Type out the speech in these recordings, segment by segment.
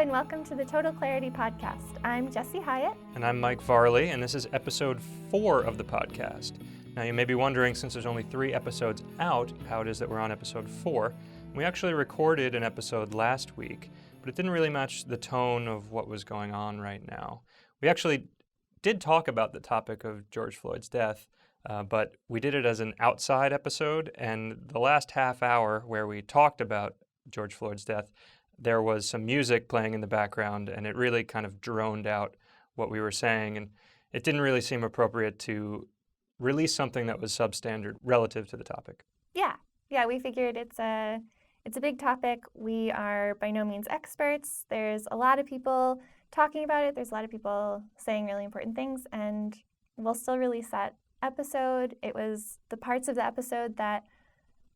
and welcome to the Total Clarity Podcast. I'm Jessie Hyatt. And I'm Mike Varlet, and this is episode 4 of the podcast. Now, you may be wondering, since there's only 3 episodes out, how it is that we're on episode 4. We actually recorded an episode last week, but it didn't really match the tone of what was going on right now. We actually did talk about the topic of George Floyd's death, but we did it as an outside episode, and the last half hour where we talked about George Floyd's death, there was some music playing in the background, and it really kind of droned out what we were saying, and it didn't really seem appropriate to release something that was substandard relative to the topic. Yeah, we figured it's a big topic. We are by no means experts. There's a lot of people talking about it. There's a lot of people saying really important things, and we'll still release that episode. It was the parts of the episode that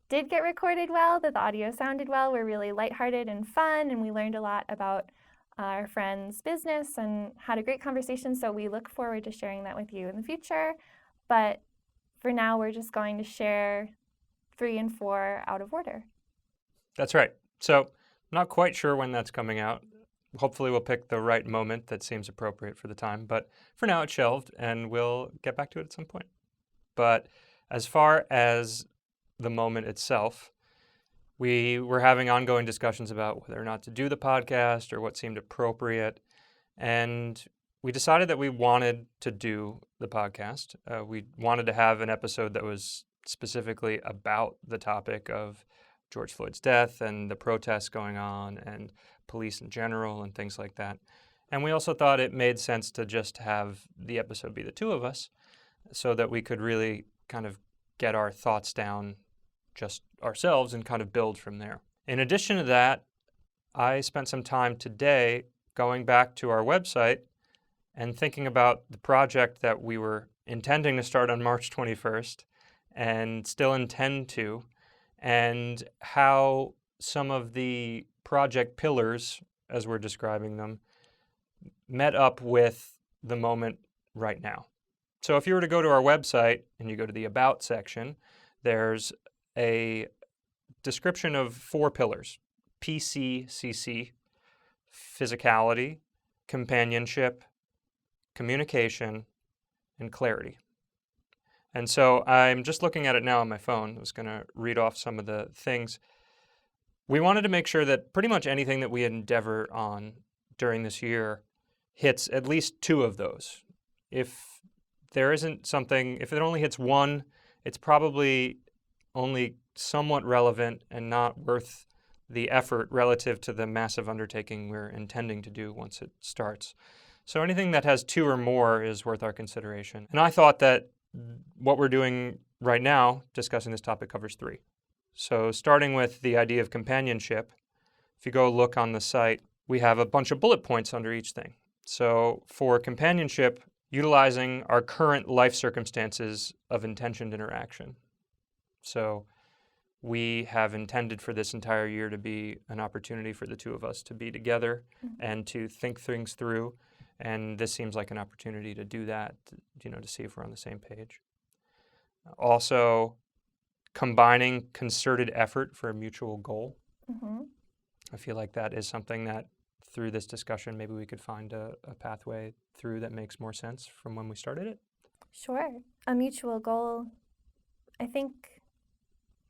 did get recorded well, that the audio sounded well, were really lighthearted and fun, and we learned a lot about our friend's business and had a great conversation, so we look forward to sharing that with you in the future. But for now, we're just going to share 3 and 4 out of order. That's right. So I'm not quite sure when that's coming out. Hopefully we'll pick the right moment that seems appropriate for the time, but for now it's shelved, and we'll get back to it at some point. But as far as the moment itself, we were having ongoing discussions about whether or not to do the podcast or what seemed appropriate, and we decided that we wanted to do the podcast. We wanted to have an episode that was specifically about the topic of George Floyd's death and the protests going on and police in general and things like that. And we also thought it made sense to just have the episode be the 2 of us so that we could really kind of get our thoughts down just ourselves and kind of build from there. In addition to that, I spent some time today going back to our website and thinking about the project that we were intending to start on March 21st and still intend to, and how some of the project pillars, as we're describing them, met up with the moment right now. So if you were to go to our website and you go to the About section, there's a description of 4 pillars: PCCC, physicality, companionship, communication, and clarity. And so I'm just looking at it now on my phone. I was going to read off some of the things. We wanted to make sure that pretty much anything that we endeavor on during this year hits at least 2 of those. If there isn't something, if it only hits 1, it's probably only somewhat relevant and not worth the effort relative to the massive undertaking we're intending to do once it starts. So anything that has 2 or more is worth our consideration. And I thought that what we're doing right now, discussing this topic, covers 3. So starting with the idea of companionship, if you go look on the site, we have a bunch of bullet points under each thing. So for companionship, utilizing our current life circumstances of intentioned interaction. So we have intended for this entire year to be an opportunity for the 2 of us to be together and to think things through. And this seems like an opportunity to do that, to see if we're on the same page. Also, combining concerted effort for a mutual goal. I feel like that is something that through this discussion, maybe we could find a pathway through that makes more sense from when we started it. Sure. A mutual goal. I think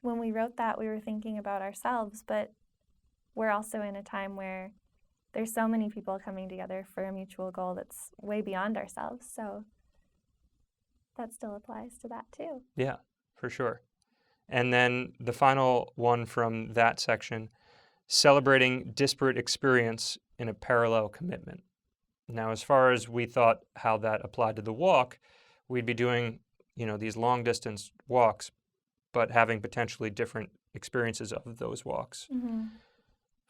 when we wrote that, we were thinking about ourselves, but we're also in a time where there's so many people coming together for a mutual goal that's way beyond ourselves, so that still applies to that too. Yeah, for sure. And then the final one from that section, celebrating disparate experience in a parallel commitment. Now, as far as we thought how that applied to the walk, we'd be doing, these long distance walks, but having potentially different experiences of those walks.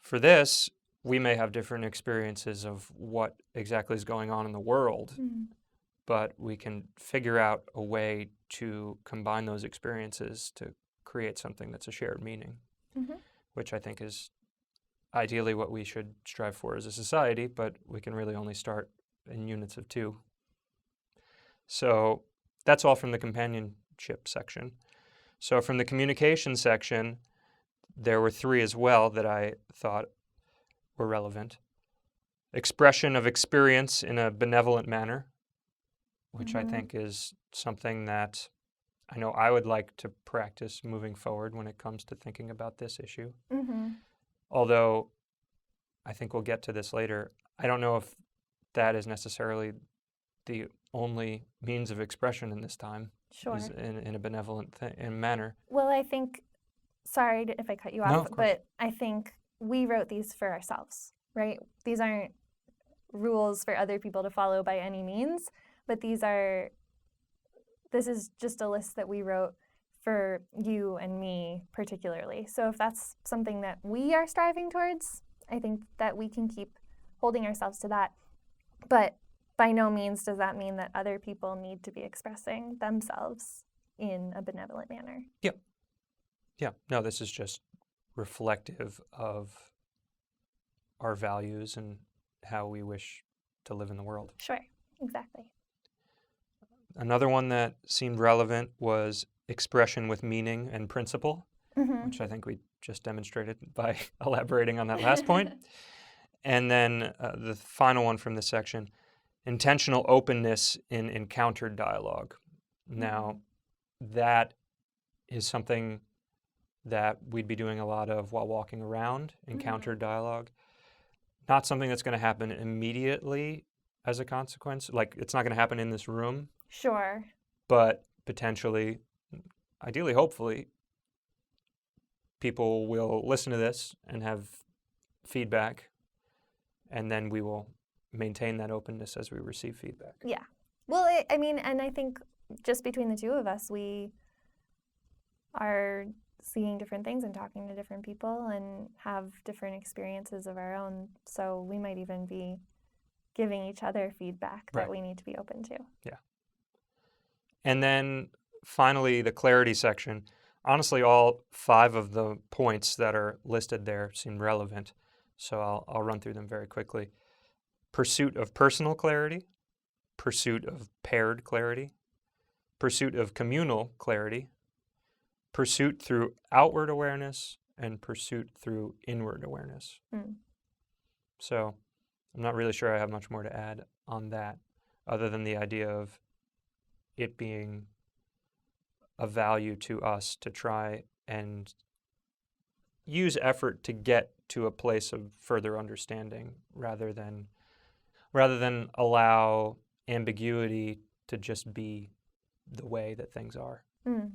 For this, we may have different experiences of what exactly is going on in the world, but we can figure out a way to combine those experiences to create something that's a shared meaning, which I think is ideally what we should strive for as a society, but we can really only start in units of 2. So that's all from the companionship section. So from the communication section, there were 3 as well that I thought were relevant. expression of experience in a benevolent manner, which I Mhm. think is something that I know I would like to practice moving forward when it comes to thinking about this issue. Mhm. Although I think we'll get to this later, I don't know if that is necessarily the only means of expression in this time, is Sure. in a benevolent manner. Well, I think, sorry if I cut you No, off, of course. but I think we wrote these for ourselves, right? These aren't rules for other people to follow by any means, but this is just a list that we wrote for you and me particularly. So if that's something that we are striving towards, I think that we can keep holding ourselves to that. But by no means does that mean that other people need to be expressing themselves in a benevolent manner. Yeah, no, this is just reflective of our values and how we wish to live in the world. Sure, exactly. Another one that seemed relevant was expression with meaning and principle, Mm-hmm. which I think we just demonstrated by elaborating on that last point. And then the final one from this section, intentional openness in encountered dialogue. Now, that is something that we'd be doing a lot of while walking around, encountered dialogue. Not something that's going to happen immediately as a consequence. Like, it's not going to happen in this room, Sure. but potentially, ideally, hopefully, people will listen to this and have feedback, and then we will maintain that openness as we receive feedback. Yeah. Well, I mean, and I think just between the two of us, we are seeing different things and talking to different people and have different experiences of our own. So we might even be giving each other feedback that Right. we need to be open to. Yeah. And then finally, the clarity section. Honestly, all 5 of the points that are listed there seem relevant, so I'll run through them very quickly. Pursuit of personal clarity, pursuit of paired clarity, pursuit of communal clarity, pursuit through outward awareness, and pursuit through inward awareness. Mm. So I'm not really sure I have much more to add on that, other than the idea of it being a value to us to try and use effort to get to a place of further understanding rather than allow ambiguity to just be the way that things are. Mm.